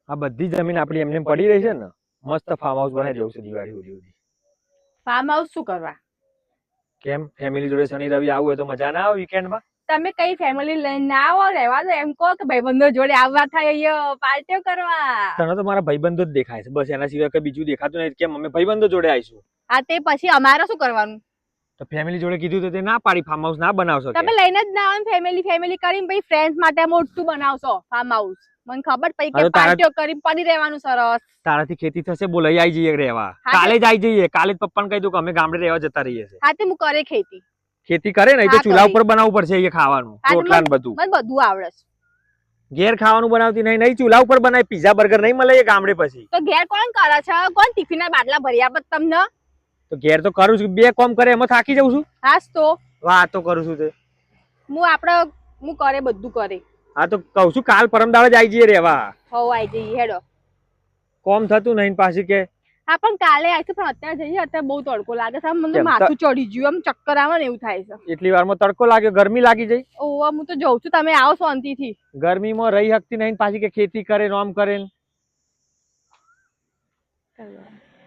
આ બધી જમીન આપણી એમને પડી રહી છે ને, મસ્ત ફાર્મ હાઉસ બનાવી દેવું છે દિવાળી સુધી. ફાર્મ હાઉસ શું કરવા? કેમ ફેમિલી જોડે શનિ રવિ આવું હોય તો મજા ના આવે વીકેન્ડમાં? તમે કઈ ફેમિલી લઈને ના આવો, રહેવા દો. એમ કહો કે ભાઈબંધો જોડે આવવા થાય અહીંયા પાર્ટીઓ કરવા. તને તો મારા ભાઈબંધો જ દેખાય છે બસ, એના સિવાય કઈ બીજું દેખાતું નહીં. કેમ અમે ભાઈબંધો જોડે આવીશું? હા તે પછી અમારે શું કરવાનું? તો ફેમિલી જોડે કીધું તો તે ના પાડી, ફાર્મ હાઉસ ના બનાવશો. તમે લઈને જ ના આવો. ફેમિલી ફેમિલી કરીને પછી ફ્રેન્ડ્સ માટે મોટું બનાવશો ફાર્મ હાઉસ. મને ખબર પછી કે પાર્ટીઓ કરી પડી રહેવાનું સરસ. તારાથી ખેતી થશે, બોલ અહીં આવી જઈએ રહેવા. કાલે જ આવી જઈએ. કાલે જ પપ્પાને કહી દઉં કે અમે ગામડે રહેવા જતા રહીએ છીએ. હા તે હું કરે ખેતી. ખેતી કરે ને તો ચૂલા ઉપર બનાવવું પડશે અહીંયા ખાવાનું, રોટલા ને બધું. મને બધું આવડે છે. ઘેર ખાવાનું બનાવતી નહીં ચૂલા ઉપર બનાવી. પીઝા બર્ગર નહીં મળે એ ગામડે પછી. તો ઘેર કોણ કરે છે? કોણ ટિફિન ના બાટલા ભરી આપે તમને? તો ઘેર તો કરું છું, બે કામ કરે એમાં થાકી જાઉં છું. હાસ તો વાતો કરું છું તે હું કરે બધું કરે. હા તો કઉ છું કાલ પરમ દાડે જ આવી જઈએ રહેવા. હો આવી જઈએ હેડો. કોમ થતું નહીં પાછી કે હા પણ કાલે આવીશું, પણ અત્યારે જઈએ. અત્યારે બહુ તડકો લાગે છે. મને માથું ચડી ગયું, આમ ચક્કર આવે ને એવું થાય છે. એટલી વારમાં તડકો લાગે, ગરમી લાગી જાય. ઓવા હું તો જઉં છું, તમે આવો શાંતિથી. ગરમીમાં રહી શકતી નહીં પાછી કે ખેતી કરે આમ કરે.